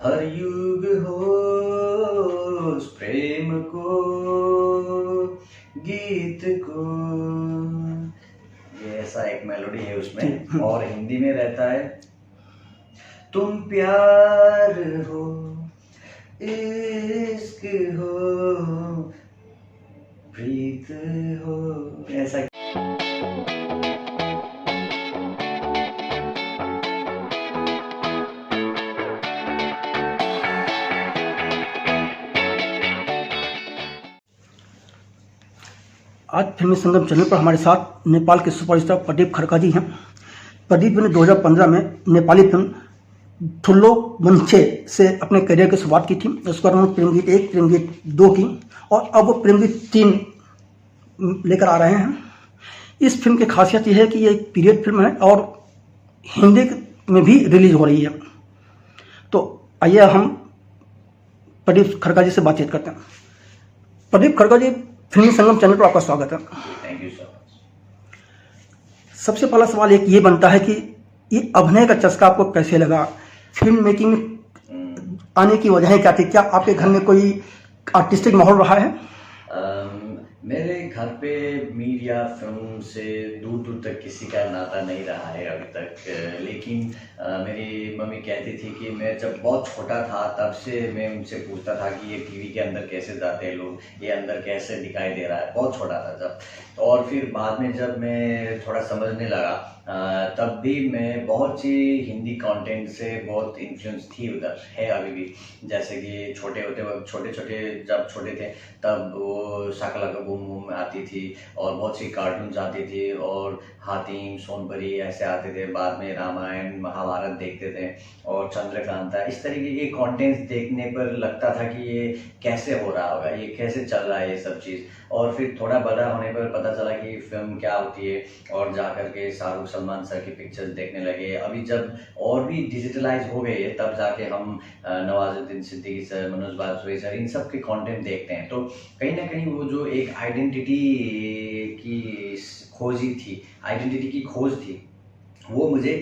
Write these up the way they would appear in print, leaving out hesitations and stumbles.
हर युग हो उस प्रेम को, गीत को। ये ऐसा एक मेलोडी है उसमें, और हिंदी में रहता है, तुम प्यार हो, इश्क हो, प्रीत हो, ऐसा। आज फिल्मी संगम चैनल पर हमारे साथ नेपाल के सुपरस्टार प्रदीप खड़का जी हैं। प्रदीप ने 2015 में नेपाली फिल्म ठुल्लो मंचे से अपने करियर की शुरुआत की थी। उसके बाद उन्होंने प्रेम गीत 1, प्रेम गीत 2 की, और अब वो प्रेम गीत 3 लेकर आ रहे हैं। इस फिल्म की खासियत यह है कि ये एक पीरियड फिल्म है और हिंदी में भी रिलीज हो रही है। तो आइए हम प्रदीप खड़का जी से बातचीत करते हैं। प्रदीप खड़का जी, फिल्मी संगम चैनल पर आपका स्वागत है। Thank you so much. सबसे पहला सवाल एक ये बनता है कि ये अभिनय का चस्का आपको कैसे लगा? फिल्म मेकिंग में आने की वजह क्या थी? क्या आपके घर में कोई आर्टिस्टिक माहौल रहा है? मेरे घर पे मीडिया फिल्म से दूर दूर तक किसी का नाता नहीं रहा है अभी तक, लेकिन मेरी मम्मी कहती थी कि मैं जब बहुत छोटा था तब से मैं उनसे पूछता था कि ये टीवी के अंदर कैसे जाते हैं लोग, ये अंदर कैसे दिखाई दे रहा है। बहुत छोटा था जब, और फिर बाद में जब मैं थोड़ा समझने लगा तब भी मैं बहुत सी हिंदी कंटेंट से बहुत इन्फ्लुएंस थी, उधर है अभी भी। जैसे कि छोटे होते वक्त, जब छोटे थे तब वो शाका लाका बूम बूम आती थी, और बहुत सी कार्टून्स आती थी, और हातिम सोनपरी ऐसे आते थे। बाद में रामायण महाभारत देखते थे, और चंद्रकांता, इस तरीके के कंटेंट्स देखने पर लगता था कि ये कैसे हो रहा होगा, ये कैसे चल रहा है ये सब चीज़। और फिर थोड़ा बड़ा होने पर पता चला कि फिल्म क्या होती है, और जाकर के शाहरुख सलमान सर की पिक्चर्स देखने लगे। अभी जब और भी डिजिटलाइज हो गए तब जाके हम नवाजुद्दीन सिद्दीकी सर, मनोज बाजपेयी सर, इन सब के कंटेंट देखते हैं। तो कहीं ना कहीं वो जो एक आइडेंटिटी की खोज थी, वो मुझे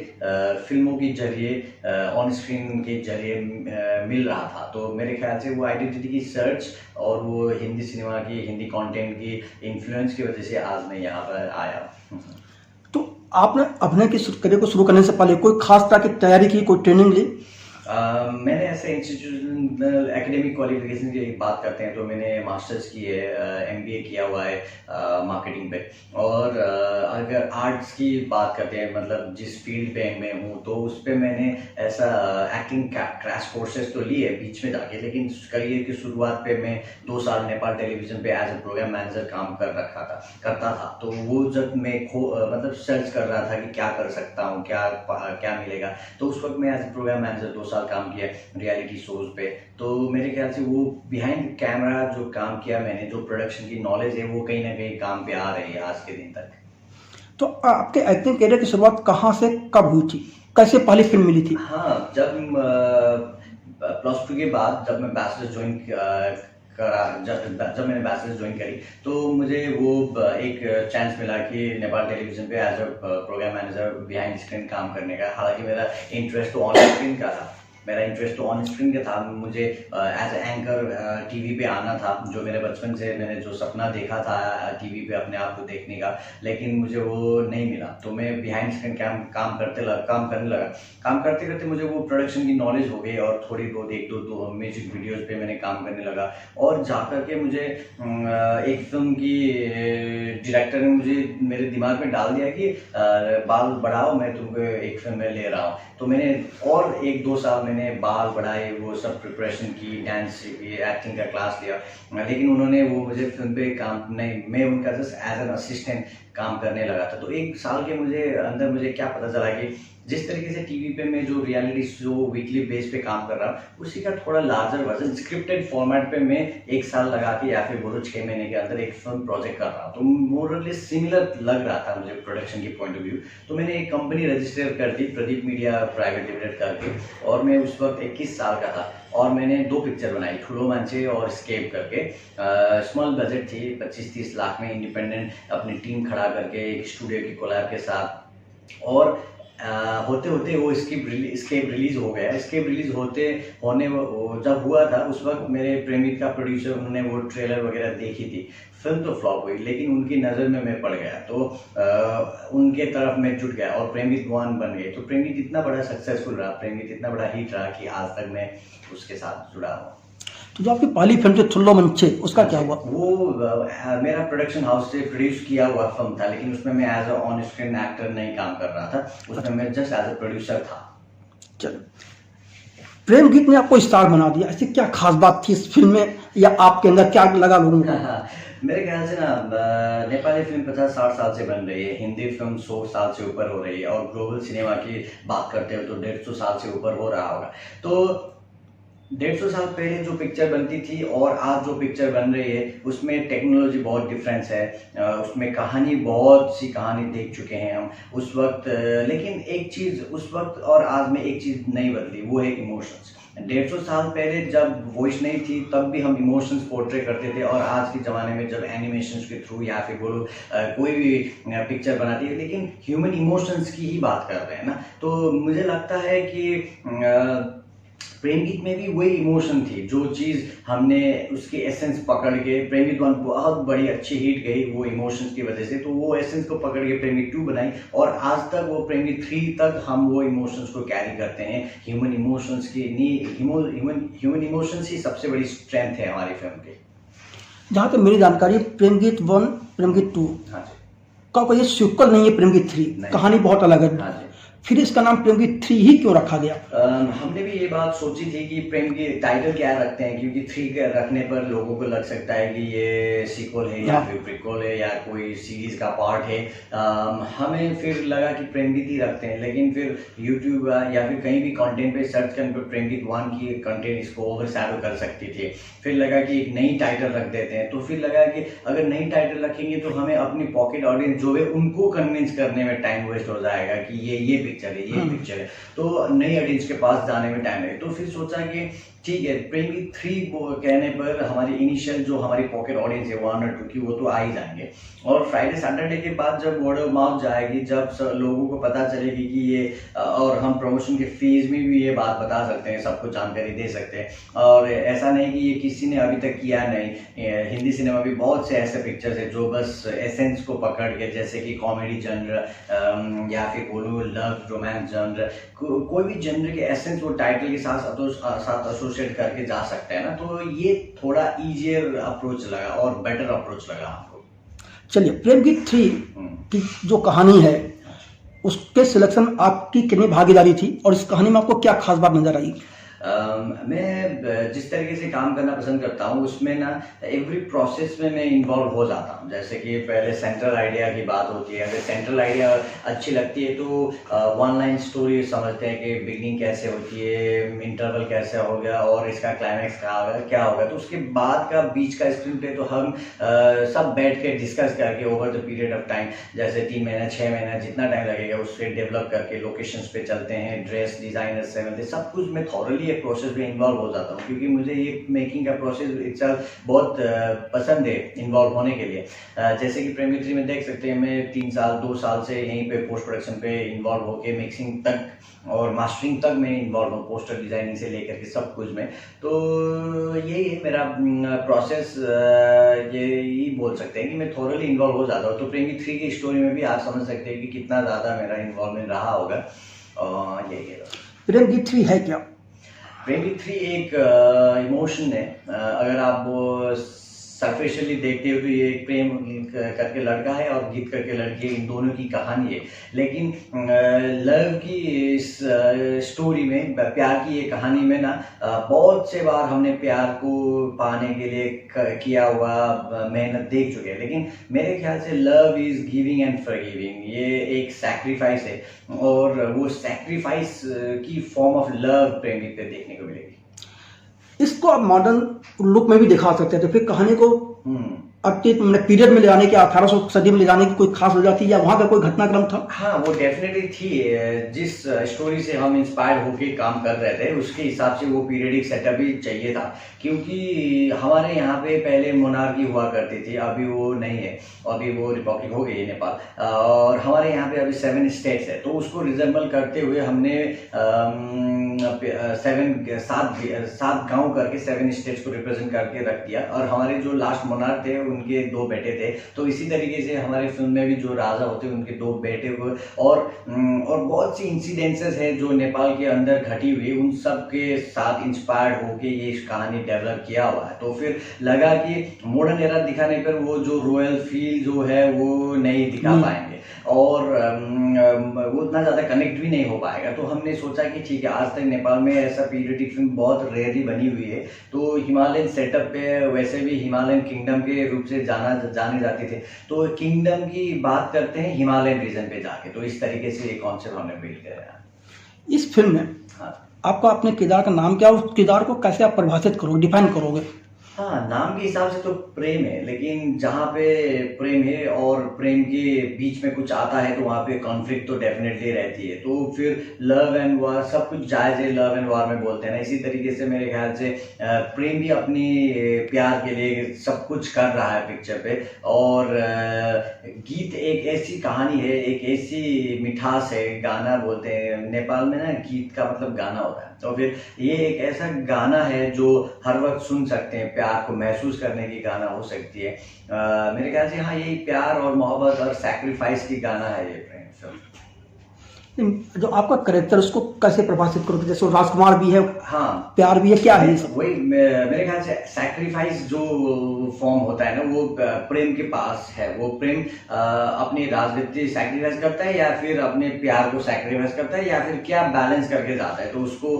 फिल्मों के जरिए, ऑन स्क्रीन के जरिए मिल रहा था। तो मेरे ख्याल से वो आइडेंटिटी की सर्च और वो हिंदी सिनेमा की, हिंदी कंटेंट की इन्फ्लुएंस की वजह से आज मैं यहाँ पर आया। तो आपने अभिनय की करियर को शुरू करने से पहले कोई खास तरह की तैयारी की, कोई ट्रेनिंग ली? मैंने ऐसे इंस्टीट्यूशनल एकेडमिक क्वालिफिकेशन की बात करते हैं तो मैंने मास्टर्स की है, एमबीए किया हुआ है मार्केटिंग पे। और अगर आर्ट्स की बात करते हैं, मतलब जिस फील्ड पे मैं हूँ, तो उस पे मैंने ऐसा एक्टिंग क्रैश कोर्सेज तो लिए बीच में जाके, लेकिन करियर की शुरुआत पे मैं 2 साल नेपाल टेलीविजन पे एज ए प्रोग्राम मैनेजर काम करता था। तो वो जब मैं मतलब सर्च कर रहा था कि क्या कर सकता हूँ, क्या मिलेगा, तो उस वक्त मैं एज ए प्रोग्राम मैनेजर 2 साल काम किया रियलिटी शोज पे। तो मेरे ख्याल से वो बिहाइंड कैमरा जो काम किया मैंने, जो प्रोडक्शन की नॉलेज है, वो कहीं ना कहीं काम पे आ रही है आज के दिन तक। तो आपके एक्टिंग करियर की शुरुआत कहाँ से कब हुई थी? कैसे पहली फिल्म मिली थी? हाँ, जब +2 के बाद जब मैं बैचलर्स ज्वाइन जब मैंने बैचलर्स ज्वाइन करी, तो मुझे वो एक चांस मिला कि नेपाल टेलीविजन पे as a program manager behind screen काम करने का। हालांकि मेरा इंटरेस्ट तो ऑन स्क्रीन का था, मुझे एज एंकर टीवी पे आना था, जो मेरे बचपन से मैंने जो सपना देखा था टीवी पे अपने आप को देखने का, लेकिन मुझे वो नहीं मिला। तो मैं बिहाइंड स्क्रीन काम करने लगा। काम करते करते मुझे वो प्रोडक्शन की नॉलेज हो गई, और थोड़ी बहुत 1-2 म्यूजिक वीडियोस पे मैंने काम करने लगा। और जाकर के मुझे एक फिल्म की डायरेक्टर ने मुझे मेरे दिमाग में डाल दिया कि बाल बढ़ाओ, मैं तुमको एक फिल्म में ले रहा हूँ। तो मैंने और 1-2 साल मैंने बाल बढ़ाए, वो सब प्रिपरेशन की, डांस की, एक्टिंग का क्लास लिया, लेकिन उन्होंने वो मुझे फिल्म पे काम नहीं, मैं उनका जस्ट एज एन असिस्टेंट काम करने लगा था। तो 1 साल के अंदर मुझे क्या पता चला कि जिस तरीके से टीवी पे मैं जो रियलिटी शो वीकली बेस पे काम कर रहा हूँ, उसी का थोड़ा लार्जर वर्जन स्क्रिप्टेड फॉर्मेट पे मैं 1 साल लगा के, या फिर बोलो 6 महीने के अंदर एक फिल्म प्रोजेक्ट कर रहा हूँ। तो मोरलेस सिमिलर लग रहा था मुझे प्रोडक्शन के पॉइंट ऑफ व्यू। तो मैंने एक कंपनी रजिस्टर कर दी, प्रदीप मीडिया प्राइवेट लिमिटेड करके, और मैं उस वक्त 21 साल का था। और मैंने 2 पिक्चर बनाई, ठुलो मान्छे और स्केप करके। स्मॉल बजट थी, 25-30 लाख में, इंडिपेंडेंट अपनी टीम खड़ा करके, एक स्टूडियो की कोलैब के साथ। और होते होते वो स्केप रिलीज हो गया। स्केप रिलीज होने जब हुआ था उस वक्त मेरे प्रेमित का प्रोड्यूसर, उन्होंने वो ट्रेलर वगैरह देखी थी। फिल्म तो फ्लॉप हुई लेकिन उनकी नज़र में मैं पड़ गया, तो उनके तरफ मैं जुट गया और प्रेमित 1 बन गए। तो प्रेमित इतना बड़ा सक्सेसफुल रहा, प्रेमित इतना बड़ा हिट रहा कि आज तक मैं उसके साथ जुड़ा हूँ। तो जो आपकी पहली फिल्म जो थुल्लो मंचे, उसका क्या हुआ? वो मेरा प्रोडक्शन हाउस से प्रोड्यूस किया हुआ फिल्म था, लेकिन उसमें मैं as a on screen actor नहीं काम कर रहा था, उसमें मैं जस्ट एज अ प्रोड्यूसर था। चलो, प्रेम गीत ने आपको स्टार बना दिया, ऐसी क्या खास बात थी इस फिल्म में, या आपके अंदर क्या लगा लोगों को? मेरे ख्याल से ना नेपाली फिल्म 50-60 साल से बन रही है, हिंदी फिल्म 100 साल से ऊपर हो रही है, और ग्लोबल सिनेमा की बात करते हो तो 150 साल से ऊपर हो रहा होगा। तो 150 साल पहले जो पिक्चर बनती थी और आज जो पिक्चर बन रही है उसमें टेक्नोलॉजी बहुत डिफरेंस है, उसमें कहानी, बहुत सी कहानी देख चुके हैं हम उस वक्त, लेकिन एक चीज़ उस वक्त और आज में एक चीज़ नहीं बदली, वो है इमोशंस। 150 साल पहले जब वॉइस नहीं थी तब भी हम इमोशंस पोर्ट्रे करते थे, और आज के ज़माने में जब एनिमेशंस के थ्रू या फिर बोलो कोई भी पिक्चर बनाती है, लेकिन ह्यूमन इमोशंस की ही बात कर रहे हैं ना। तो मुझे लगता है कि प्रेम गीत में भी वही इमोशन थी, जो चीज़ हमने उसकी एसेंस पकड़ के, प्रेम गीत 1 बहुत बड़ी अच्छी हिट गई वो इमोशंस की वजह से, तो वो एसेंस को पकड़ के प्रेम गीत 2 बनाई, और आज तक वो प्रेम गीत 3 तक हम वो इमोशंस को कैरी करते हैं। ह्यूमन इमोशंस की ह्यूमन इमोशंस ही सबसे बड़ी स्ट्रेंथ है हमारी फिल्म की। जहाँ तक मेरी जानकारी, प्रेम गीत 1, प्रेम गीत 2 हाँ जी, का कोई सीक्वल नहीं है, प्रेम गीत 3 कहानी बहुत अलग है। हाँ जी। फिर इसका नाम प्रेम गीत 3 ही क्यों रखा गया? हमने भी ये बात सोची थी कि प्रेम की टाइटल क्या रखते हैं, क्योंकि 3 के रखने पर लोगों को लग सकता है कि ये सीक्वल है या फिर प्रीक्वल है या कोई सीरीज का पार्ट है। हमें फिर लगा कि प्रेम गीत ही रखते हैं, लेकिन फिर यूट्यूब या फिर कहीं भी कंटेंट पे सर्च करने पर प्रेम गीत 1 की कंटेंट इसको ओवरशैडो कर सकती थी। फिर लगा कि एक नई टाइटल रख देते हैं, तो फिर लगा कि अगर नई टाइटल रखेंगे तो हमें अपनी पॉकेट ऑडियंस जो है उनको कन्विंस करने में टाइम वेस्ट हो जाएगा कि ये पिक्चर है, ये पिक्चर है, तो नई ऑडियंस के पास जाने में टाइम है। तो फिर सोचा कि ठीक है, प्रेम गीत 3 कहने पर हमारी इनिशियल जो हमारी पॉकेट ऑडियंस है 1 और 2 की, वो तो आ ही जाएंगे, और फ्राइडे सैटरडे के बाद जब वर्ड ऑफ माउथ जाएगी, जब लोगों को पता चलेगी कि ये, और हम प्रमोशन के फेज में भी ये बात बता सकते हैं, सबको जानकारी दे सकते हैं, और ऐसा नहीं कि ये किसी ने अभी तक किया नहीं। हिंदी सिनेमा भी बहुत से ऐसे पिक्चर्स है जो बस एसेंस को पकड़ के, जैसे कि कॉमेडी जनर या फिर बोलो लव रोमांस जनर, कोई भी जनर के एसेंस वो टाइटल के साथ एसोसिएट करके जा सकते हैं ना, तो ये थोड़ा इजियर अप्रोच लगा और बेटर अप्रोच लगा हमको। चलिए, प्रेम गीत 3 की जो कहानी है उसके सिलेक्शन आपकी कितनी भागीदारी थी, और इस कहानी में आपको क्या खास बात नजर आई? मैं जिस तरीके से काम करना पसंद करता हूँ उसमें ना एवरी प्रोसेस में मैं इन्वॉल्व हो जाता हूँ। जैसे कि पहले सेंट्रल आइडिया की बात होती है, अगर सेंट्रल आइडिया अच्छी लगती है तो 1 लाइन स्टोरी समझते हैं कि बिगिनिंग कैसे होती है, इंटरवल कैसे हो गया और इसका क्लाइमैक्स क्या होगा, तो उसके बाद का बीच का स्क्रीन प्ले तो हम सब बैठ के डिस्कस करके over the period of time, जैसे 3 महीना 6 महीना जितना टाइम लगेगा उससे डेवलप करके लोकेशंस पे चलते हैं, ड्रेस डिजाइनर से मिलते, सब कुछ मैं थॉरली प्रोसेस में इन्वॉल्व हो जाता हूँ, क्योंकि मुझे ये मेकिंग का प्रोसेस इट्सेल्फ बहुत पसंद है इन्वॉल्व होने के लिए। जैसे कि प्रेम गीत 3 में देख सकते हैं मैं 2 साल से यहीं पे पोस्ट प्रोडक्शन पे इन्वॉल्व होके मिक्सिंग तक और मास्टरिंग तक मैं इन्वॉल्व हूँ, पोस्टर डिजाइनिंग से लेकर के सब कुछ में। तो यही है मेरा प्रोसेस, यही बोल सकते हैं कि मैं थॉरली इन्वॉल्व हो जाता हूँ। तो प्रेम गीत 3 की स्टोरी में भी आप समझ सकते हैं कि कितना ज़्यादा मेरा इन्वॉल्वमेंट रहा होगा, और यही है। प्रेम गीत 3 है क्या? प्रेम गीत 3 एक इमोशन है। अगर आप वो सरफेशियली देखते हो तो ये एक प्रेम करके लड़का है और गीत करके लड़की है, इन दोनों की कहानी है। लेकिन लव की इस स्टोरी में, प्यार की ये कहानी में ना बहुत से बार हमने प्यार को पाने के लिए किया हुआ मेहनत देख चुके हैं, लेकिन मेरे ख्याल से love is giving and forgiving, ये एक सैक्रिफाइस है, और वो सैक्रिफाइस की फॉर्म ऑफ लव प्रेम गीत पे देखने को मिलेगी। इसको आप मॉडर्न लुक में भी दिखा सकते थे, फिर कहानी को अतीत में पीरियड में ले जाने की, 1800 सदी में ले जाने की कोई खास वजह थी या वहाँ का कोई घटनाक्रम था? हाँ, वो डेफिनेटली थी। जिस स्टोरी से हम इंस्पायर होके काम कर रहे थे उसके हिसाब से वो पीरियडिक सेटअप भी चाहिए था, क्योंकि हमारे यहाँ पे पहले मोनार्की हुआ करती थी, अभी वो नहीं है, अभी वो रिपब्लिक हो गई है नेपाल। और हमारे यहाँ पे अभी 7 स्टेट्स है, तो उसको रिजेंबल करते हुए हमने 7 गांव करके 7 स्टेट्स को रिप्रेजेंट करके रख दिया। और हमारे जो लास्ट मोनार्क थे उनके 2 बेटे थे, तो इसी तरीके से हमारे फिल्म में भी जो राजा होते हैं उनके 2 बेटे हुए। और बहुत सी इंसिडेंसेस है जो नेपाल के अंदर घटी हुई, उन सब के साथ इंस्पायर्ड होके ये कहानी डेवलप किया हुआ है। तो फिर लगा कि मॉडर्न एरा दिखाने पर वो जो रॉयल फील जो है वो नहीं दिखा पाएंगे और वो उतना ज़्यादा कनेक्ट भी नहीं हो पाएगा। तो हमने सोचा कि ठीक है, आज तक नेपाल में ऐसा पीरियडिक फिल्म बहुत रेयरली बनी हुई है, तो हिमालयन सेटअप पे वैसे भी हिमालयन किंगडम के रूप से जाने जाते थे, तो किंगडम की बात करते हैं हिमालयन रीजन पे जाके। तो इस तरीके से ये कॉन्सेप्ट हमने बिल्ड किया। इस फिल्म में हाँ, आपका अपने किरदार का नाम क्या, उस किरदार को कैसे आप परिभाषित करोगे, डिफाइन करोगे? हाँ, नाम के हिसाब से तो प्रेम है, लेकिन जहाँ पे प्रेम है और प्रेम के बीच में कुछ आता है तो वहाँ पे कॉन्फ्लिक्ट तो डेफिनेटली रहती है। तो फिर लव एंड वार सब कुछ जायज़ है, लव एंड वार में बोलते हैं ना, इसी तरीके से मेरे ख्याल से प्रेम भी अपनी प्यार के लिए सब कुछ कर रहा है पिक्चर पे। और गीत एक ऐसी कहानी है, एक ऐसी मिठास है, गाना बोलते हैं नेपाल में ना, गीत का मतलब गाना होता है। तो फिर ये एक ऐसा गाना है जो हर वक्त सुन सकते हैं, प्यार को महसूस करने की गाना हो सकती है। मेरे ख्याल से हाँ, ये प्यार और मोहब्बत और सैक्रिफाइस की गाना है ये प्रेम फिल्म। जो आपका करेक्टर उसको कैसे प्रभाषित करोगे, जैसे राजकुमार भी है, हाँ, प्यार भी है, क्या है? वही मेरे ख्याल से सैक्रिफाइस जो फॉर्म होता है ना, वो प्रेम के पास है। वो प्रेम अपनी राजनीति सैक्रिफाइस करता है या फिर अपने प्यार को सैक्रिफाइस करता है, या फिर क्या बैलेंस करके जाता है। तो उसको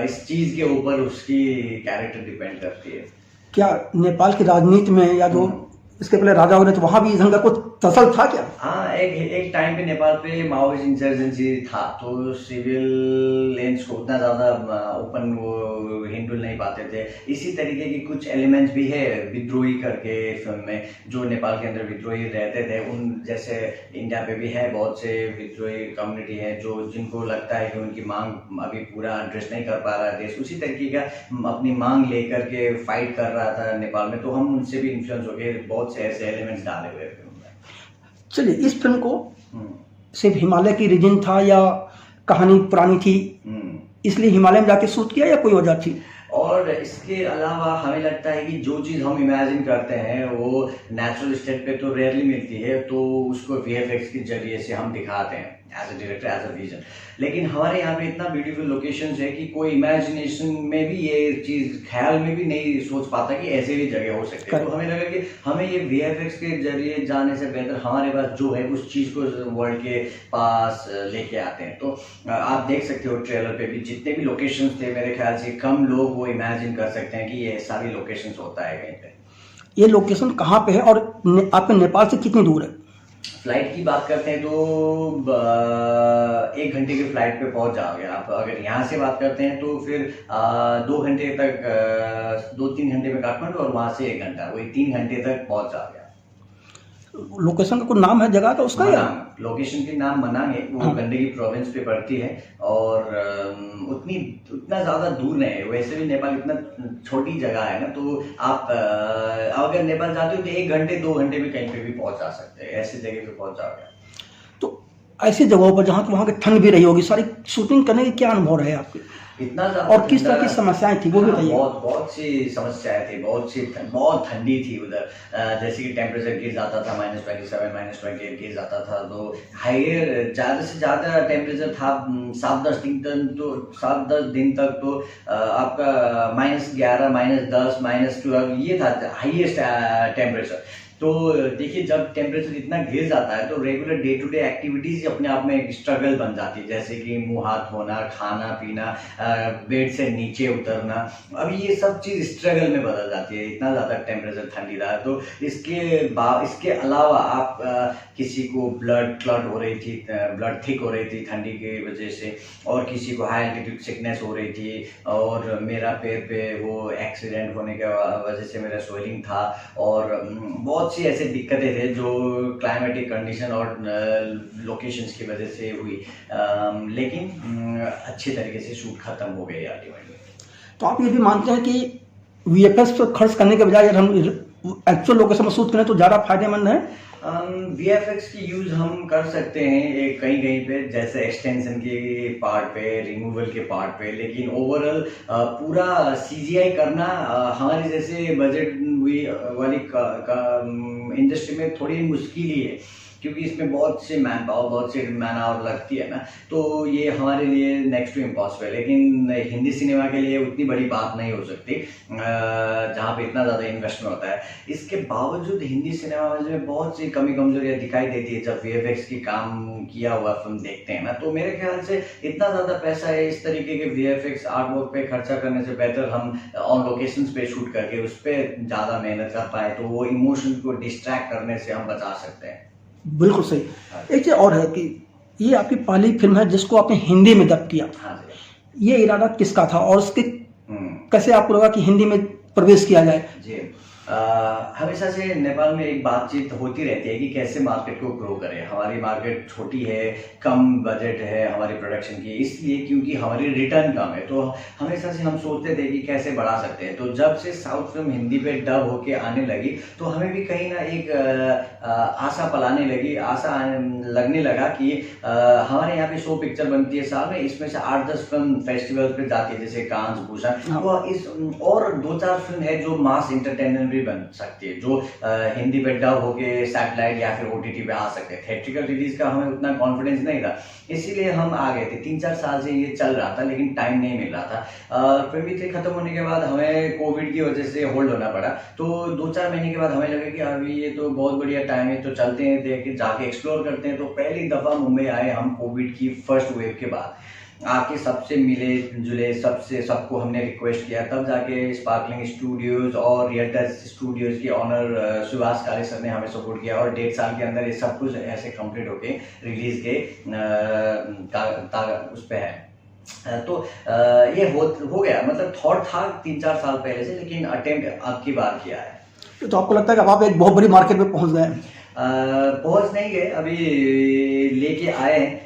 इस चीज के ऊपर उसकी कैरेक्टर डिपेंड करती है। क्या नेपाल की राजनीति में या जो इसके पहले राजा हो रहे थे वहां भी इसका कुछ तसल था क्या? हाँ, एक टाइम पे नेपाल पे माओवादी इंसर्जेंसी था, तो सिविल लेंस को उतना ज़्यादा ओपन वो हिंडुल नहीं पाते थे। इसी तरीके की कुछ एलिमेंट्स भी है विद्रोही करके फिल्म में, जो नेपाल के अंदर विद्रोही रहते थे। उन जैसे इंडिया पे भी है बहुत से विद्रोही कम्युनिटी है जो जिनको लगता है कि उनकी मांग अभी पूरा एड्रेस नहीं कर पा रहा है देश, उसी तरीके का अपनी मांग लेकर के फाइट कर रहा था नेपाल में। तो हम उनसे भी इन्फ्लुएंस हो गए, बहुत से ऐसे एलिमेंट्स डाले हुए फिल्म में। चलिए, इस फिल्म को सिर्फ हिमालय की रीजन था या कहानी पुरानी थी इसलिए हिमालय में जाके शूट किया, या कोई वजह थी? और इसके अलावा हमें लगता है कि जो चीज़ हम इमेजिन करते हैं वो नेचुरल स्टेट पे तो रेयरली मिलती है, तो उसको वीएफएक्स के जरिए से हम दिखाते हैं as a director, as a vision. लेकिन हमारे यहाँ पे इतना ब्यूटीफुल लोकेशंस है कि कोई इमेजिनेशन में भी ये चीज़ ख्याल में भी नहीं सोच पाता कि ऐसे भी जगह हो सकती है। तो हमें लगा कि हमें ये वीएफएक्स के जरिए जाने से बेहतर हमारे पास जो है उस चीज़ को वर्ल्ड के पास लेके आते हैं। तो आप देख सकते हो ट्रेलर पे भी जितने भी लोकेशंस थे, मेरे ख्याल से कम लोग वो इमेजिन कर सकते हैं कि ये सारी लोकेशंस होता है कहीं पे। ये लोकेशन कहाँ पे है और आपके नेपाल से कितनी दूर है? फ्लाइट की बात करते हैं तो 1 घंटे की फ्लाइट पे पहुंच जाओगे आप। अगर यहाँ से बात करते हैं तो फिर 2 घंटे तक, 2-3 घंटे में काठमांडू, और वहाँ से 1 घंटा, वही 3 घंटे तक पहुंच जाओगे। लोकेशन का कोई नाम है जगह का उसका? या लोकेशन के नाम मनांग है, वो गंडकी प्रोविंस पे पड़ती है और उतना ज़्यादा दूर नहीं है। वैसे भी नेपाल इतना छोटी जगह है ना, तो आप अगर नेपाल जाते हो तो 1 घंटे 2 घंटे में कहीं पे भी पहुंच जा सकते हैं, ऐसी जगह पे पहुंच जाओगे। तो ऐसी जगहों पर जहाँ वहाँ की ठंड भी रही होगी, सारी शूटिंग करने के क्या अनुभव रहे आपके? इतना और किस तरह की समस्याएं थी वो भी बताइए। बहुत सी समस्याएं थी, बहुत ठंडी थी उधर। जैसे कि टेम्परेचर गिर जाता था -27, -28 गिर जाता था। तो हाइयर ज़्यादा से ज़्यादा टेम्परेचर था 7-10 दिन तक, तो 7-10 दिन तक तो आपका -11, -10, -12 ये था हाइएस्ट टेम्परेचर। तो देखिए जब टेम्परेचर इतना गिर जाता है तो regular day to day activities अपने आप में एक स्ट्रगल बन जाती है, जैसे कि मुंह हाथ धोना, खाना पीना, बेड से नीचे उतरना, अब ये सब चीज़ स्ट्रगल में बदल जाती है, इतना ज़्यादा टेम्परेचर ठंडी रहा है। तो इसके अलावा आप किसी को ब्लड क्लॉट हो रही थी, ब्लड थिक हो रही थी ठंडी की वजह से, और किसी को हाई एल्टीट्यूड सिकनेस हो रही थी, और मेरा पैर पे वो एक्सीडेंट होने की वजह से मेरा स्वेलिंग था, और बहुत सी ऐसे दिक्कतें थे जो क्लाइमेटिक कंडीशन और लोकेशंस की वजह से हुई, लेकिन अच्छे तरीके से शूट खत्म हो गई अल्टीमेटली। तो आप ये भी मानते हैं कि वीएफएक्स पर खर्च करने के बजाय अगर हम एक्चुअल लोकेशन में शूट करें तो ज़्यादा फायदेमंद है? वीएफएक्स की यूज़ हम कर सकते हैं एक कहीं कहीं पे, जैसे एक्सटेंशन के पार्ट पे, रिमूवल के पार्ट पे, लेकिन ओवरऑल पूरा सीजीआई करना हमारी जैसे बजट वाली इंडस्ट्री में थोड़ी मुश्किल ही है, क्योंकि इसमें बहुत से मैन पावर, बहुत से मैन आवर लगती है ना, तो ये हमारे लिए नेक्स्ट टू इम्पॉसिबल। लेकिन हिंदी सिनेमा के लिए उतनी बड़ी बात नहीं हो सकती जहाँ पे इतना ज़्यादा इन्वेस्टमेंट होता है। इसके बावजूद हिंदी सिनेमा में बहुत सी कमी कमजोरियाँ दिखाई देती है जब वीएफएक्स की काम किया हुआ फिल्म देखते हैं ना, तो मेरे ख्याल से इतना ज़्यादा पैसा है इस तरीके के वीएफएक्स आर्ट वर्क पे खर्चा करने से बेहतर हम ऑन लोकेशंस पे शूट करके उस पर ज़्यादा मेहनत कर पाए, तो वो इमोशन को डिस्ट्रैक्ट करने से हम बचा सकते हैं। बिल्कुल सही। एक चीज़ और है कि ये आपकी पहली फिल्म है जिसको आपने हिंदी में डब किया। हाँ जी। ये इरादा किसका था और उसके कैसे आपको लगा कि हिंदी में प्रवेश किया जाए? जी, हमेशा से नेपाल में एक बातचीत होती रहती है कि कैसे मार्केट को ग्रो करें। हमारी मार्केट छोटी है, कम बजट है हमारी प्रोडक्शन की, इसलिए क्योंकि हमारी रिटर्न कम है, तो हमेशा से हम सोचते थे कि कैसे बढ़ा सकते हैं। तो जब से साउथ फिल्म हिंदी पे डब होके आने लगी तो हमें भी कहीं ना एक आशा पलाने लगी, आशा लगने लगा कि हमारे यहाँ पे 100 पिक्चर बनती है साल में, इसमें से 8-10 फिल्म फेस्टिवल पे जाती है, जैसे कांस, भूषण, वो इस और 2-4 फिल्म है जो मास इंटरटेनमेंट बन सकती है, जो हिंदी पे डब होके सैटेलाइट या फिर ओटीटी पे आ सकते हैं। थिएट्रिकल रिलीज का हमें उतना कॉन्फिडेंस नहीं था, इसीलिए हम आ गए थे। 3-4 साल से ये चल रहा था लेकिन टाइम नहीं मिल रहा था। फिल्म 3 खत्म होने के बाद हमें कोविड की वजह से होल्ड होना पड़ा, तो 2-4 महीने के बाद हमें लगा कि अभी ये तो बहुत बढ़िया टाइम है, तो चलते हैं, देख जाके एक्सप्लोर करते हैं। तो पहली दफा मुंबई आए हम कोविड की फर्स्ट वेव के बाद, आके सबसे मिले जुले, सबको हमने रिक्वेस्ट किया, तब जाके स्पार्कलिंग स्टूडियोज और रियल्टर्स स्टूडियोज के ऑनर सुभाष काले सर ने हमें सपोर्ट किया, और 1.5 साल के अंदर ये सब कुछ ऐसे कंप्लीट होके रिलीज के उस पे है। तो ये हो गया, मतलब थॉट था 3-4 साल पहले से, लेकिन अटेम्प्ट अब की बार किया है। तो आपको लगता है कि अब आप एक बहुत बड़ी मार्केट में पहुंच गए हैं? पहुंच नहीं गए, अभी लेके आए हैं।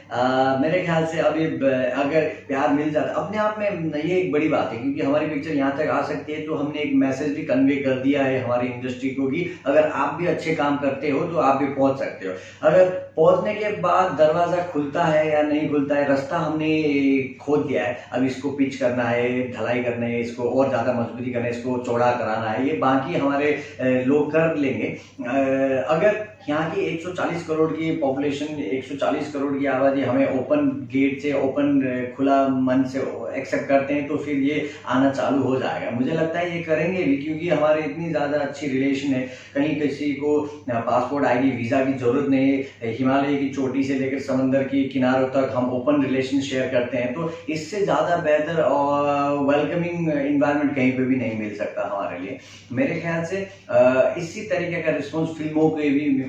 मेरे ख्याल से अभी अगर प्यार मिल जाता अपने आप में, ये एक बड़ी बात है, क्योंकि हमारी पिक्चर यहाँ तक आ सकती है तो हमने एक मैसेज भी कन्वे कर दिया है हमारी इंडस्ट्री को कि अगर आप भी अच्छे काम करते हो तो आप भी पहुंच सकते हो। अगर पहुंचने के बाद दरवाजा खुलता है या नहीं खुलता है, रास्ता हमने खोद दिया है, अब इसको पिच करना है, ढलाई करना है, इसको और ज़्यादा मजबूती करना है, इसको चौड़ा कराना है, ये बाकी हमारे लोग कर लेंगे। अगर यहाँ की 140 करोड़ की पॉपुलेशन, 140 करोड़ की आबादी हमें ओपन गेट से, ओपन खुला मन से एक्सेप्ट करते हैं तो फिर ये आना चालू हो जाएगा। मुझे लगता है ये करेंगे भी, क्योंकि हमारे इतनी ज़्यादा अच्छी रिलेशन है, कहीं किसी को पासपोर्ट आईडी वीज़ा की ज़रूरत नहीं है, हिमालय की चोटी से लेकर समंदर की किनारों तक हम ओपन रिलेशन शेयर करते हैं, तो इससे ज़्यादा बेहतर और वेलकमिंग इन्वायरमेंट कहीं पे भी नहीं मिल सकता हमारे लिए। मेरे ख्याल से इसी तरीके का रिस्पॉन्स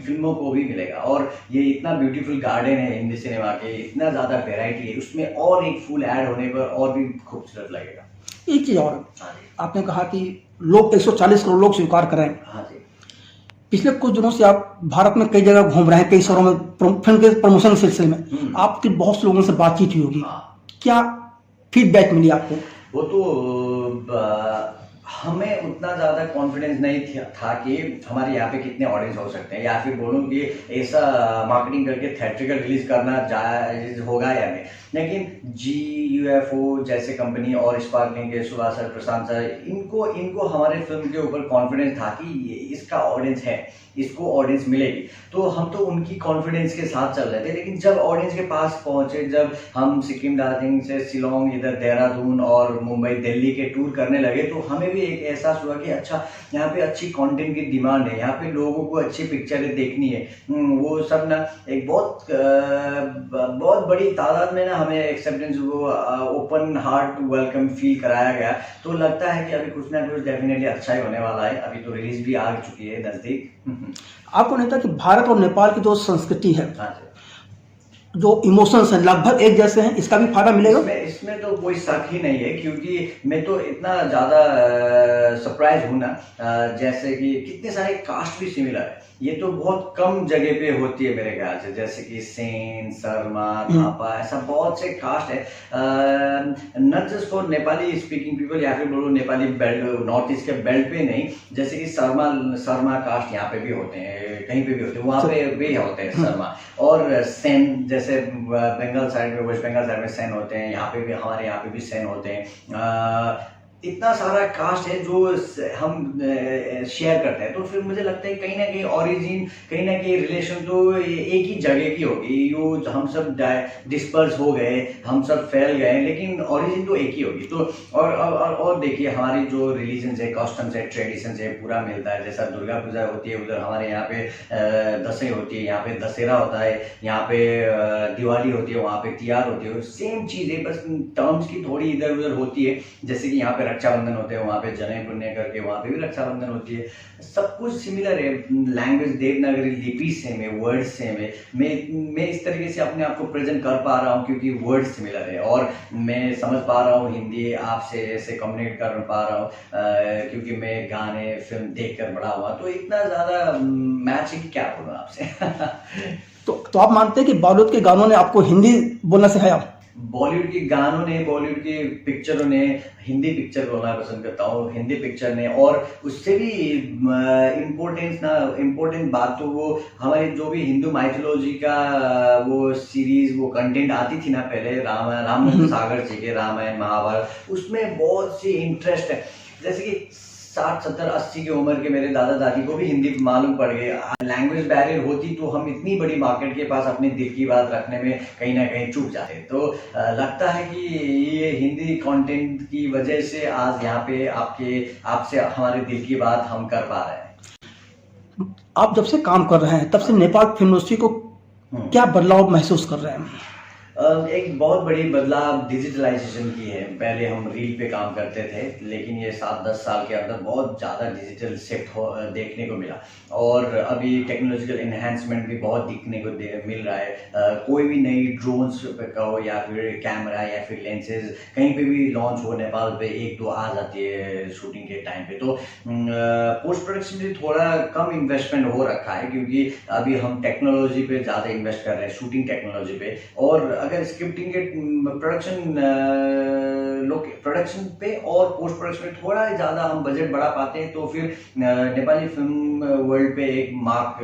फिल्मों को भी मिलेगा, और ये इतना ब्यूटीफुल गार्डन है हिंदी सिनेमा के, इतना ज़्यादा वेराइटी है, उसमें और एक फूल ऐड होने पर और भी खूबसूरत लगेगा। एक चीज़ और, आपने कहा कि लोग 140 करोड़ लोग स्वीकार करें। हाँ जी। पिछले कुछ दिनों से आप भारत में कई जगह घूम रहे हैं, कई शहरों में फिल्म के प्रमोशन सिलसिले में आपकी बहुत से लोगों से बातचीत हुई होगी। क्या फीडबैक मिली आपको? वो तो हमें उतना ज़्यादा कॉन्फिडेंस नहीं था कि हमारे यहाँ पे कितने ऑडियंस हो सकते हैं, या फिर बोलूँ कि ऐसा मार्केटिंग करके थिएट्रिकल रिलीज करना जायज होगा या नहीं। लेकिन GUFO जैसे कंपनी और स्पार्कलिंग के सुभाष सर, प्रशांत सर, इनको हमारे फिल्म के ऊपर कॉन्फिडेंस था कि इसका ऑडियंस है, इसको ऑडियंस मिलेगी, तो हम तो उनकी कॉन्फिडेंस के साथ चल रहे थे। लेकिन जब ऑडियंस के पास पहुंचे, जब हम सिक्किम, दार्जिलिंग से शिलोंग, इधर देहरादून और मुंबई, दिल्ली के टूर करने लगे, तो हमें भी एक एहसास हुआ कि अच्छा यहाँ पे अच्छी कंटेंट की डिमांड है, यहाँ पे लोगों को अच्छी पिक्चरें देखनी है। वो सब ना एक बहुत बड़ी तादाद में ना हमें एक्सेप्टेंस, वो ओपन हार्ट वेलकम फील कराया गया। तो लगता है कि अभी कुछ ना कुछ डेफिनेटली अच्छा ही होने वाला है। अभी तो रिलीज भी आ चुकी है नज़दीक। आपको नहीं था कि भारत और नेपाल की जो संस्कृति है, हाँ जी, जो इमोशंस हैं, लगभग एक जैसे हैं, इसका भी फायदा मिलेगा? इसमें तो कोई शक ही नहीं है, क्योंकि मैं तो इतना ज़्यादा सरप्राइज हूँ ना। जैसे कि कितने सारे कास्ट भी सिमिलर है, ये तो बहुत कम जगह पे होती है मेरे ख्याल से। जैसे कि सेन, शर्मा, थापा, ऐसा बहुत से कास्ट है, not just for Nepali speaking people, या फिर बोलो नेपाली बेल्ट, नॉर्थ ईस्ट के बेल्ट पे नहीं। जैसे कि शर्मा कास्ट यहाँ पे भी होते हैं, कहीं पे भी होते हैं, वहाँ पे भी होते हैं शर्मा। और सेन, जैसे बंगाल साइड में, वेस्ट बंगाल साइड में सेन होते हैं, यहाँ पे भी, हमारे यहाँ पे भी सेन होते हैं। इतना सारा कास्ट है जो हम शेयर करते हैं। तो फिर मुझे लगता है कहीं ना कहीं ओरिजिन, कहीं ना कहीं रिलेशन तो एक ही जगह की होगी। यो हम सब डिस्पर्स हो गए, हम सब फैल गए, लेकिन ओरिजिन तो एक ही होगी। तो और देखिए, हमारी जो रिलीजन है, कस्टम्स है, ट्रेडिशंस है, पूरा मिलता है। जैसा दुर्गा पूजा होती है उधर, हमारे यहाँ पे दशहरी होती है, यहाँ पे दशहरा होता है, यहाँ पे दिवाली होती है, वहाँ पे तिहार होती है। सेम चीज़ है, बस टर्म्स की थोड़ी इधर उधर होती है। जैसे कि यहाँ पे रक्षाबंधन होते हैं, वहाँ पे जने पुण्य करके वहाँ पे भी रक्षाबंधन होती है। सब कुछ सिमिलर है, लैंग्वेज देवनागरी लिपि सेम है, वर्ड सेम है। मैं इस तरीके से अपने आप को प्रेजेंट कर पा रहा हूँ क्योंकि वर्ड सिमिलर है, और मैं समझ पा रहा हूँ हिंदी, आपसे ऐसे कम्युनिकेट कर पा रहा हूँ क्योंकि मैं गाने फिल्म देख कर बड़ा हुआ। तो इतना ज़्यादा मैच है कि क्या बोलूँ आपसे। तो आप मानते हैं कि बॉलीवुड के गानों ने आपको हिंदी बोलना सिखाया? बॉलीवुड के गानों ने, बॉलीवुड के पिक्चरों ने, हिंदी पिक्चर बोलना पसंद करता हूँ, हिंदी पिक्चर ने। और उससे भी इम्पोर्टेंट बात तो वो हमारी जो भी हिंदू माइथोलॉजी का वो सीरीज, वो कंटेंट आती थी ना पहले, राम सागर जी के रामायण महाभारत, उसमें बहुत सी इंटरेस्ट है। जैसे कि 60, 70, 80 की उम्र के मेरे दादा दादी को भी हिंदी मालूम पड़ गई। लैंग्वेज बैरियर होती तो हम इतनी बड़ी मार्केट के पास अपने दिल की बात रखने में कहीं ना कहीं चूक जाते। तो लगता है कि ये हिंदी कंटेंट की वजह से आज यहाँ पे आपसे हमारे दिल की बात हम कर पा रहे हैं। आप जब से काम कर रहे हैं तब से नेपाल फिल्म इंडस्ट्री को क्या बदलाव महसूस कर रहे हैं? एक बहुत बड़ी बदलाव डिजिटलाइजेशन की है। पहले हम रील पे काम करते थे, लेकिन ये 7-10 साल के अंदर बहुत ज़्यादा डिजिटल शिफ्ट देखने को मिला। और अभी टेक्नोलॉजिकल इन्हेंसमेंट भी बहुत दिखने को मिल रहा है। कोई भी नई ड्रोन्स का हो, या फिर कैमरा, या फिर लेंसेज कहीं पे भी लॉन्च हो, नेपाल पे 1-2 आ जाती है शूटिंग के टाइम पे। तो पोस्ट प्रोडक्शन में थोड़ा कम इन्वेस्टमेंट हो रखा है, क्योंकि अभी हम टेक्नोलॉजी पे ज़्यादा इन्वेस्ट कर रहे हैं, शूटिंग टेक्नोलॉजी पे। और अगर स्क्रिप्टिंग के प्रोडक्शन पे और पोस्ट प्रोडक्शन में थोड़ा ज़्यादा हम बजट बढ़ा पाते हैं, तो फिर नेपाली फिल्म वर्ल्ड पे एक मार्क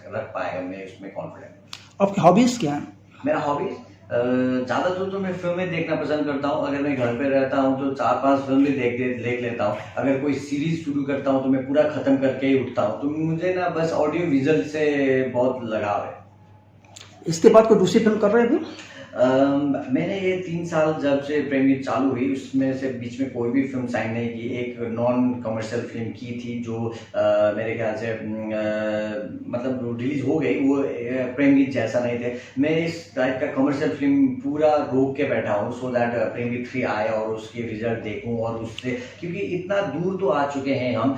रख पाएगा। मैं इसमें कॉन्फिडेंट हूँ। आपकी हॉबीज़ क्या हैं? मेरा हॉबीज ज़्यादातर तो मैं फिल्में देखना पसंद करता हूँ। अगर मैं घर पे रहता हूँ तो 4-5 फिल्में देख लेता हूँ। अगर कोई सीरीज शुरू करता हूँ तो मैं पूरा ख़त्म करके ही उठता हूँ। तो मुझे ना बस ऑडियो विजुअल से बहुत लगाव है। इसके बाद कोई दूसरी फिल्म कर रहे हैं अभी? मैंने ये 3 साल जब से प्रेमी चालू हुई, उसमें से बीच में कोई भी फिल्म साइन नहीं की। एक नॉन कमर्शियल फिल्म की थी जो मेरे ख्याल से मतलब रिलीज हो गई, वो प्रेमगीत जैसा नहीं थे। मैं इस टाइप का कमर्शियल फिल्म पूरा रोक के बैठा हूँ, सो दैट प्रेमगीत 3 आए और उसके रिजल्ट देखूँ। और उससे, क्योंकि इतना दूर तो आ चुके हैं हम,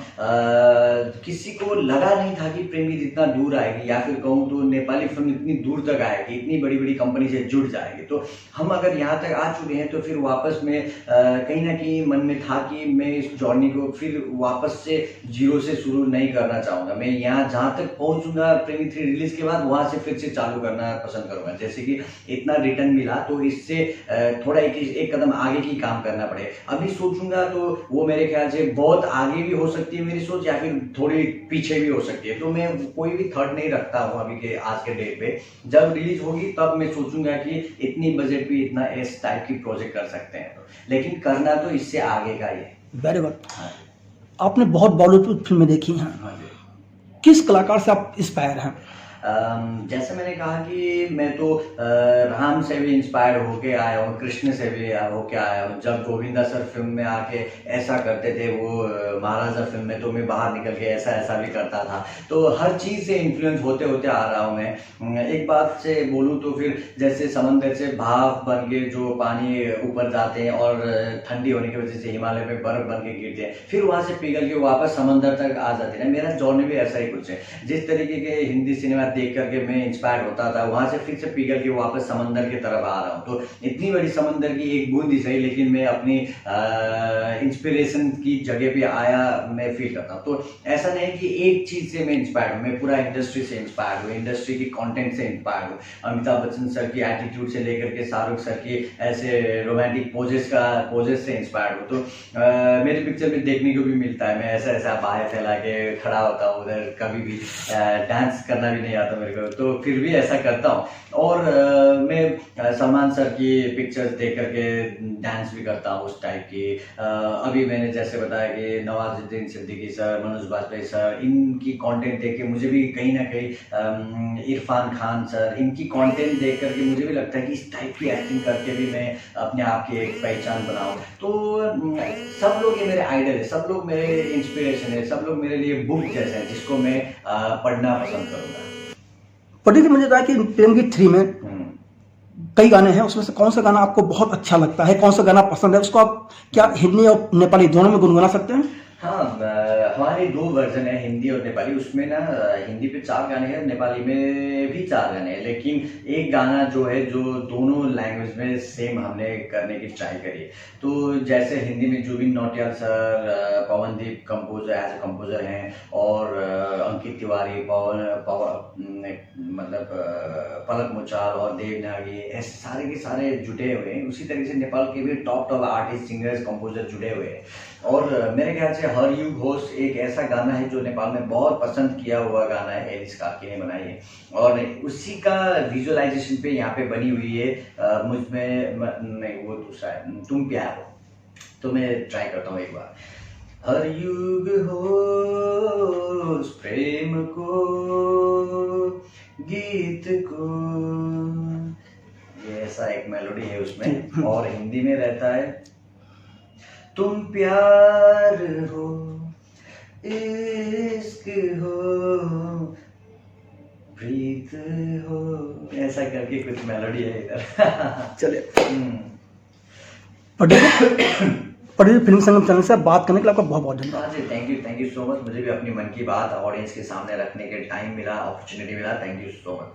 किसी को लगा नहीं था कि प्रेमगीत इतना दूर आएगी, या फिर कहूँ तो नेपाली फिल्म इतनी दूर तक आएगी, इतनी बड़ी बड़ी कंपनी से जुड़ जाएगी। तो हम अगर यहाँ तक आ चुके हैं तो फिर वापस में कहीं ना कहीं मन में था कि मैं इस जर्नी को फिर वापस से जीरो से शुरू नहीं करना चाहूँगा। मैं यहाँ जहाँ तक पहुँचूंगा प्रेमी 3 रिलीज के बाद, वहाँ से फिर से चालू करना पसंद करूँगा। जैसे कि इतना रिटर्न मिला तो इससे थोड़ा एक कदम आगे की काम करना पड़े। अभी सोचूंगा तो वो मेरे ख्याल से बहुत आगे भी हो सकती है मेरी सोच, या फिर थोड़ी पीछे भी हो सकती है। तो मैं कोई भी थर्ड नहीं रखता हूँ अभी के आज के डेट पे। जब रिलीज होगी तब मैं सोचूंगा कि इतनी बजट भी इतना इस टाइप की प्रोजेक्ट कर सकते हैं, तो लेकिन करना तो इससे आगे का ही है। Very good. आपने बहुत बॉलीवुड फिल्में देखी हैं, किस कलाकार से आप इंस्पायर हैं? जैसे मैंने कहा कि मैं तो राम से भी इंस्पायर होके आया हूँ, कृष्ण से भी होके आया हूँ। जब गोविंदा सर फिल्म में आके ऐसा करते थे, वो महाराजा फिल्म में, तो मैं बाहर निकल के ऐसा ऐसा भी करता था। तो हर चीज़ से इन्फ्लुएंस होते होते आ रहा हूँ मैं। एक बात से बोलूँ तो फिर जैसे समंदर से भाप बन के जो पानी ऊपर जाते हैं और ठंडी होने की वजह से हिमालय में बर्फ बन के गिरते हैं, फिर वहाँ से पिघल के वापस समंदर तक आ जाते हैं। मेरा जर्नी भी ऐसा ही कुछ है। जिस तरीके के हिंदी सिनेमा देख करके मैं इंस्पायर होता था, वहाँ से फिर से पिघल के वापस समंदर की तरफ आ रहा हूँ। तो इतनी बड़ी समंदर की एक बूंद ही सही, लेकिन मैं अपनी इंस्पिरेशन की जगह पे आया मैं फील करता हूँ। तो ऐसा नहीं कि एक चीज़ से मैं इंस्पायर हूँ, मैं पूरा इंडस्ट्री से इंस्पायर हूँ, इंडस्ट्री की कंटेंट से इंस्पायर हूँ। अमिताभ बच्चन सर की एटीट्यूड से लेकर के शाहरुख सर की ऐसे रोमांटिक पोजेस से इंस्पायर हूँ। तो मेरी पिक्चर में देखने को भी मिलता है, मैं ऐसा ऐसा बाहें फैला के खड़ा होता हूँ उधर, कभी भी डांस करना भी नहीं आता मेरे को, तो फिर भी ऐसा करता हूँ। और मैं सलमान सर की पिक्चर्स देख करके डांस भी करता हूँ उस टाइप की। अभी मैंने जैसे बताया कि नवाजुद्दीन सिद्दीकी सर, मनोज बाजपेयी सर, इनकी कंटेंट देख के मुझे भी कहीं ना कहीं इरफान खान सर, इनकी कंटेंट देख करके मुझे भी लगता है कि इस टाइप की एक्टिंग करके भी मैं अपने आप की एक पहचान बनाऊँ। तो सब लोग ये मेरे आइडल है, सब लोग मेरे इंस्पिरेशन है, सब लोग मेरे लिए बुक जैसे हैं जिसको मैं पढ़ना पसंद करूँगा। प्रदीप जी, मुझे बताया कि फिल्म 3 में कई गाने हैं, उसमें से कौन सा गाना आपको बहुत अच्छा लगता है, कौन सा गाना पसंद है, उसको आप क्या हिंदी और नेपाली दोनों में गुनगुना सकते हैं? हाँ, हमारे 2 वर्जन है, हिंदी और नेपाली। उसमें ना हिंदी पे 4 गाने हैं, नेपाली में भी 4 गाने हैं, लेकिन एक गाना जो है जो दोनों लैंग्वेज में सेम हमने करने की ट्राई करी। तो जैसे हिंदी में Jubin Nautiyal sir, Pawandeep composer as a composer हैं, और अंकित तिवारी, पलक मुचाल और देवनागी, ऐसे सारे के सारे जुटे हुए हैं। उसी तरीके से नेपाल के भी टॉप आर्टिस्ट, सिंगर्स, कंपोजर जुड़े हुए हैं। और मेरे ख्याल से हर यू घोष एक ऐसा गाना है जो नेपाल में बहुत पसंद किया हुआ गाना है, एलिस कार्की ने बनाई है, और उसी का विजुअलाइजेशन पे यहाँ पे बनी हुई है। मुझ में नहीं, वो दूसरा है, तुम प्यार हो। तो मैं ट्राई करता हूँ एक बार। हर युग होस प्रेम को, गीत को, ये ऐसा एक मेलोडी है उसमें। और हिंदी में रहता है, तुम प्यार हो, इश्क हो, प्रीत हो, ऐसा करके कुछ मेलोडी है इधर। चलिए, प्रदीप फिल्म संगम चैनल से बात करने के लिए आपका बहुत बहुत धन्यवाद। हाँ जी, थैंक यू सो मच। मुझे भी अपनी मन की बात ऑडियंस के सामने रखने के टाइम मिला, अपॉर्चुनिटी मिला। Thank you so much.